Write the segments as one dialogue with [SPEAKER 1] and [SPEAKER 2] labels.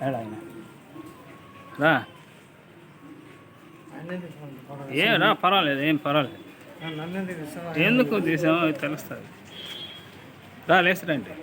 [SPEAKER 1] ఏడా ఆయన రా ఏం రా పర్వాలేదు, ఏం పర్వాలేదు. ఎందుకు తీసామో తెలుస్తుంది. రా లేస్తారండి.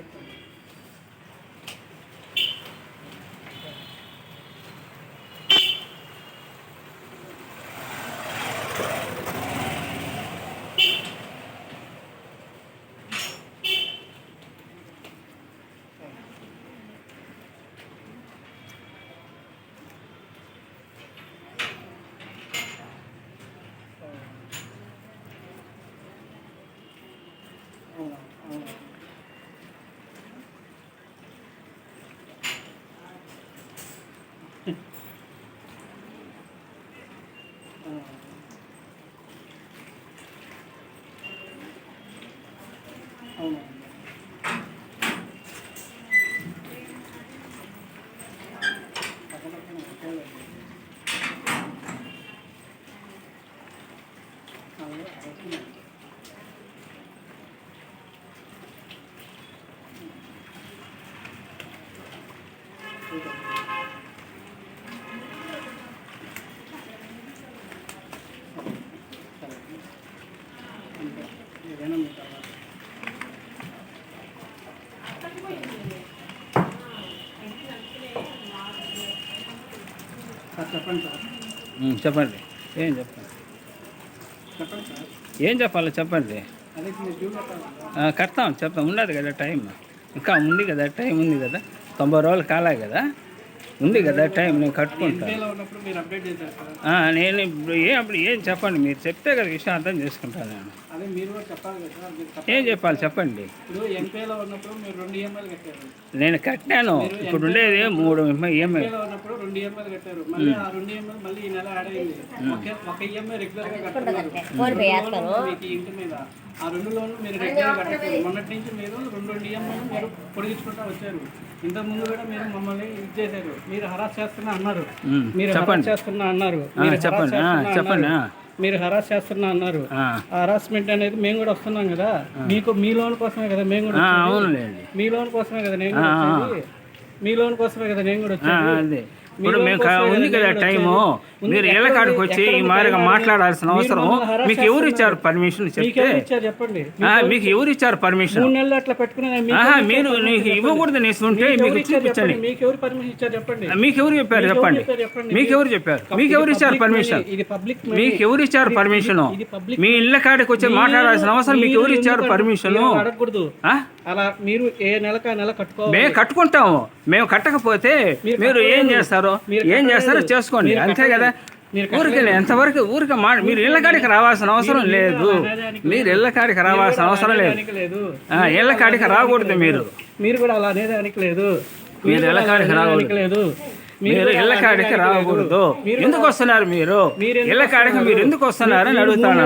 [SPEAKER 1] చెప్పండి. ఏం చెప్పండి, ఏం చెప్పాలి చెప్పండి. కడతాం, చెప్తాం. ఉండదు కదా టైం, ఇంకా ఉంది కదా, టైం ఉంది కదా. 90 రోజులు కాలే కదా, ఉంది కదా టైం. నేను కట్టుకుంటాను. నేను అప్పుడు ఏం చెప్పండి, మీరు చెప్తే కదా విషయం అర్థం చేసుకుంటాను. నేను ఏం చెప్పాలి చెప్పండి. నేను కట్టాను, ఇప్పుడు ఉండేది 3 ఈఎంఐ.
[SPEAKER 2] ఆ 2 లోన్లు మీరు రెగ్యులర్ కట్టలేదు. మొన్నటి నుంచి మీరు 2 ఈఎంఐలు మీరు పొడిగించుకుంటూ వచ్చారు. ఇంతకుముందు కూడా మీరు మమ్మల్ని ఇది చేశారు. మీరు హరాస్ చేస్తున్నా అన్నారు, మీరు హరాస్ చేస్తున్నా అన్నారు, మీరు హరాస్ చేస్తున్నా అన్నారు. ఆ హరాస్మెంట్ అనేది మేము కూడా వస్తున్నాం కదా, మీకు మీ లోన్ కోసమే కదా మేము కూడా, మీ లోన్ కోసమే కదా నేను కూడా వచ్చేది, మీ లోన్ కోసమే కదా నేను కూడా వచ్చేది.
[SPEAKER 1] ఇప్పుడు మేము ఉంది కదా టైము, మీరు ఇళ్ళ కాడికి వచ్చి ఈ మాదిరిగా మాట్లాడాల్సిన అవసరం మీకు ఎవరు ఇచ్చారు పర్మిషన్ చెప్తే
[SPEAKER 2] చెప్పండి.
[SPEAKER 1] మీకు ఎవరు ఇచ్చారు పర్మిషన్?
[SPEAKER 2] 3 నెలలు అట్లా పెట్టుకునే
[SPEAKER 1] మీరు నీకు ఇవ్వకూడదు నేస్తుంటే మీకు చూపించండి.
[SPEAKER 2] మీకు ఎవరు పర్మిషన్ ఇచ్చారు చెప్పండి.
[SPEAKER 1] మీకు ఎవరు చెప్పారు చెప్పండి. మీకు ఎవరు చెప్పారు? మీకు ఎవరు ఇచ్చారు పర్మిషన్? మీకు ఎవరు ఇచ్చారు పర్మిషన్? మీ ఇళ్ళ కాడికి వచ్చి మాట్లాడాల్సిన అవసరం మీకు ఎవరు ఇచ్చారు పర్మిషన్?
[SPEAKER 2] అడగకూడదు. అలా మీరు ఏ నెలకా నెల కట్టుకోవాలి.
[SPEAKER 1] మేము కట్టుకుంటాము. మేము కట్టకపోతే మీరు ఏం చేస్తారో చేసుకోండి, అంతే కదా. ఊరికి ఎంతవరకు ఊరికి మీరు ఇళ్ళ కాడికి రావాల్సిన అవసరం లేదు. మీరు ఇళ్ళ కాడికి రావాల్సిన అవసరం లేదు. ఇళ్ళ కాడికి రాకూడదు.
[SPEAKER 2] మీరు కూడా అలా అనేదానికి లేదు.
[SPEAKER 1] మీరు ఇళ్ళ కాడికి రాకూడదు. మీరు ఇళ్ళ కాడికి రాకూడదు. ఎందుకు వస్తున్నారు మీరు ఇళ్ళ కాడికి? మీరు ఎందుకు వస్తున్నారు అని అడుగుతాను.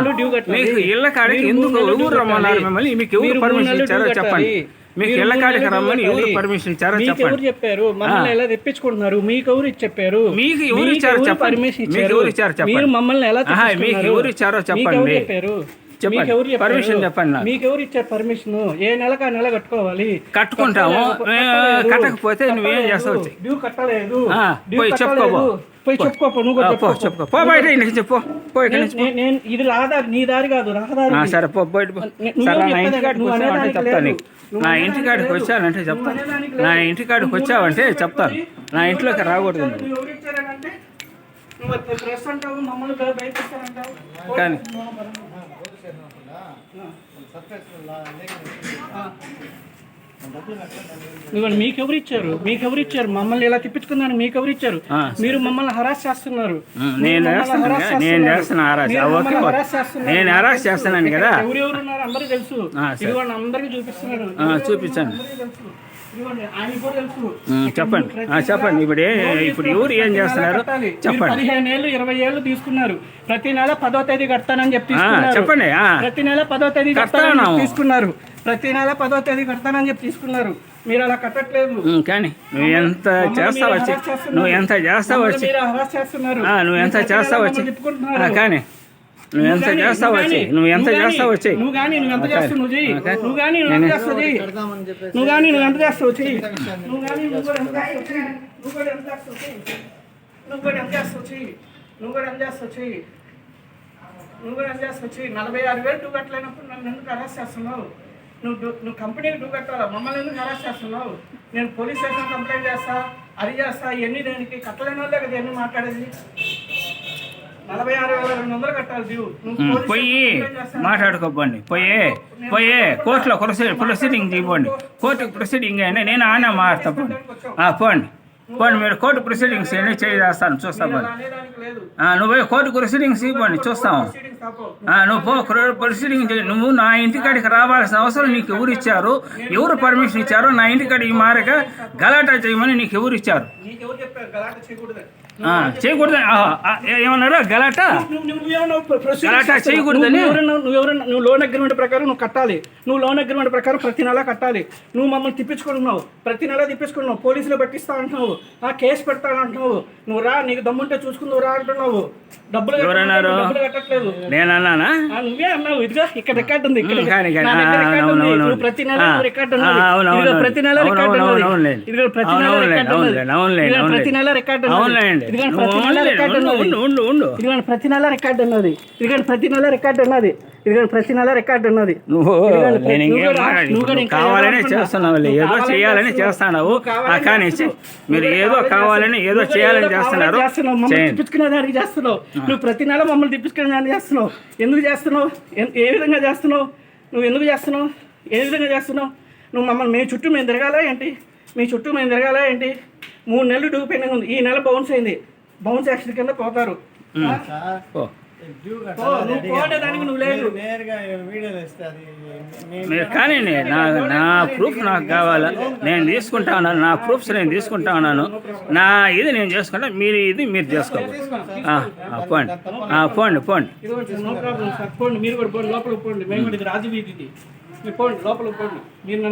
[SPEAKER 1] మీకు ఇళ్ళ కాడికి ఎందుకు ఎవరు రమ్మన్నారు మిమ్మల్ని? మీకు ఎవరు పర్మిషన్ ఇచ్చారో చెప్పండి. మీకు ఇళ్ళ కాడికి రమ్మని ఎవరు పర్మిషన్ ఇచ్చారో చెప్పండి.
[SPEAKER 2] చెప్పారు మమ్మల్ని ఎలా తెప్పించుకుంటున్నారు? మీకు ఎవరు చెప్పారు?
[SPEAKER 1] మీకు ఎవరు ఇచ్చారు చెప్పండి. మీకు ఎవరు ఇచ్చారు చెప్పండి.
[SPEAKER 2] మమ్మల్ని ఎలా
[SPEAKER 1] మీకు ఎవరు ఇచ్చారో చెప్పండి. చెప్పండి, పర్మిషన్ చెప్పండి.
[SPEAKER 2] మీకు ఎవరు ఇచ్చారు పర్మిషన్? ఏ నెలకా నెల కట్టుకోవాలి.
[SPEAKER 1] కట్టుకుంటాము. కట్టకపోతే నువ్వేం చేస్తావు?
[SPEAKER 2] డ్యూ కట్టలేదు.
[SPEAKER 1] చెప్పుకోబో,
[SPEAKER 2] చెప్పుకోపో, నువ్వు
[SPEAKER 1] చెప్పుకో బయట ఇంటికి చెప్పు.
[SPEAKER 2] ఇది రహదారి, నీ దారి కాదు రహదారి.
[SPEAKER 1] సరే బయట చెప్తాను నీకు. నా ఇంటికాడికి వచ్చానంటే చెప్తాను. నా ఇంటికాడికి వచ్చావంటే చెప్తాను. నా ఇంట్లోకి రాకూడదు. కానీ
[SPEAKER 2] మీకెవరు ఇచ్చారు? మీకెవరు ఇచ్చారు? మమ్మల్ని ఇలా తిప్పించుకుందని మీకెవరు ఇచ్చారు? మీరు మమ్మల్ని హరాస్ చేస్తున్నారు.
[SPEAKER 1] నేను హరాస్ చేస్తున్నాను కదా.
[SPEAKER 2] ఎవరెవరు ఉన్నారు అందరికీ తెలుసు. ఇదిగోండి అందరికీ చూపిస్తున్నాడు.
[SPEAKER 1] చూపించండి, చెప్పండి. చెప్పండి. ఇప్పుడు ఎవరు ఏం చేస్తున్నారు చెప్పండి.
[SPEAKER 2] 15 ఏళ్ళు 20 ఏళ్ళు తీసుకున్నారు. ప్రతి నెల 10వ తేదీ కడతానని చెప్పి
[SPEAKER 1] చెప్పండి.
[SPEAKER 2] ప్రతి నెల 10వ తేదీ కడతానని తీసుకున్నారు. ప్రతి నెల 10వ తేదీ కడతానని చెప్పి తీసుకున్నారు. మీరు అలా కట్టట్లేదు.
[SPEAKER 1] కానీ నువ్వు ఎంత చేస్తావచ్చు, నువ్వు ఎంత చేస్తావచ్చు,
[SPEAKER 2] హరాస్ చేస్తున్నారు.
[SPEAKER 1] నువ్వు ఎంత చేస్తావచ్చు. కానీ నువ్వు ఎంత చేస్తావు వచ్చి నువ్వు ఎంత చేస్తావు వచ్చి
[SPEAKER 2] నువ్వు కానీ నువ్వు ఎంత చేస్తావు నువ్వు చెయ్యి నువ్వు కానీ నువ్వు ఎంత చేస్తావు చెయ్యి నువ్వు కానీ నువ్వు ఎంత చేస్తావు చెయ్యి నువ్వు కానీ నువ్వు కూడా ఎంత చేస్తావు చెయ్యి నువ్వు కూడా ఎంత చేస్తావు చెయ్యి నువ్వు కూడా ఎంత చేస్తావు చెయ్యి నువ్వు కూడా ఎంత చేస్తావు చెయ్యి నువ్వు కూడా ఎంత చేస్తావు చెయ్యి 46,000 డూ కట్టలేనప్పుడు నన్ను ఎందుకు అరెస్ట్ చేస్తున్నావు నువ్వు కంపెనీకి డూ కట్టాలా మమ్మల్ని ఎందుకు అరెస్ట్ చేస్తున్నావు నేను పోలీస్ స్టేషన్ కంప్లైంట్ చేస్తా అది చేస్తా ఇవన్నీ దేనికి కట్టలేని వాళ్ళే కదా ఇవన్నీ మాట్లాడేది 46,200 కట్టాలి డ్యూ
[SPEAKER 1] పోయి మాట్లాడుకోపోండి పోయే కోర్టులో ప్రొసీడింగ్ ఇవ్వండి కోర్టు ప్రొసీడింగ్ అయినా నేను ఆనే మాట్లాడతాను పోండి మీరు కోర్టు ప్రొసీడింగ్స్ అన్నీ చేస్తాను చూస్తాను నువ్వు పోయి కోర్టు ప్రొసీడింగ్స్ ఇవ్వండి చూస్తాము నువ్వు ప్రొసీడింగ్ నువ్వు నా ఇంటికాడికి రావాల్సిన అవసరం నీకు ఎవరు ఇచ్చారు ఎవరు పర్మిషన్ ఇచ్చారు నా ఇంటికాడికి మారగా గలాటా చేయమని నీకు ఎవరు ఇచ్చారు చేయకూడదు ఏమన్నారా గలాటా చేయకూడదని
[SPEAKER 2] నువ్వు లోన్ అగ్రిమెంట్ ప్రకారం నువ్వు కట్టాలి నువ్వు లోన్ అగ్రిమెంట్ ప్రకారం ప్రతి నెల కట్టాలి నువ్వు మమ్మల్ని తిప్పించుకుంటున్నావు ప్రతి నెల తిప్పించుకుంటున్నావు పోలీసులు పట్టిస్తా అంటున్నావు కేసు పెడతాను అంటున్నావు నువ్వు రా నీకు దమ్ముంటే చూసుకుందువు రా అంటున్నావు డబ్బులు కట్టట్లేదు
[SPEAKER 1] నేనన్నానా
[SPEAKER 2] నువ్వే అన్నావు ఇదిగా ఇక్కడ రికార్డ్ ఉంది నువ్వు ప్రతి నెల రికార్డ్ ఉన్నది ప్రతి నెల రికార్డ్ ఉన్నది ఇది ప్రతి నెల రికార్డ్ ఉన్నది ప్రతి నెల రికార్డ్ ఉన్నది ఇది ప్రతి నెల రికార్డ్ ఉన్నది ఇది ప్రతి నెల రికార్డ్ ఉన్నది ఇది ప్రతి నెల రికార్డ్ ఉన్నది ఇది ప్రతి నెల రికార్డ్ ఉన్నది
[SPEAKER 1] నువ్వు కావాలనే చేస్తున్నావు ఏదో చేయాలని చేస్తున్నావు కానీ మీరు ఏదో కావాలని ఏదో చేయాలని చేస్తున్నారు
[SPEAKER 2] తిప్పించుకునే దానికి చేస్తున్నావు నువ్వు ప్రతి నెల మమ్మల్ని తిప్పించుకునే దానికి చేస్తున్నావు ఎందుకు చేస్తున్నావు ఏ విధంగా చేస్తున్నావు నువ్వు ఎందుకు చేస్తున్నావు ఏ విధంగా చేస్తున్నావు నువ్వు మమ్మల్ని మీ చుట్టూ మేము తిరగాలా ఏంటి మీ చుట్టూ మేము తిరగాలా ఏంటి 3 నెలలు డ్యూ పెండింగ్ ఉంది ఈ నెల బౌన్స్ అయింది బౌన్స్ యాక్షన్ కింద పోతారు
[SPEAKER 1] కానీ నా ప్రూఫ్ నాకు కావాలా నేను తీసుకుంటా ఉన్నాను నా ప్రూఫ్స్ నేను తీసుకుంటా ఉన్నాను నా ఇది నేను చేసుకుంటా మీరు ఇది మీరు చేసుకోవాలి పోండి
[SPEAKER 2] మీరు కూడా లోపలికి పోండి మేము రాజు వీధి పోండి లోపలికి పోండి మీరు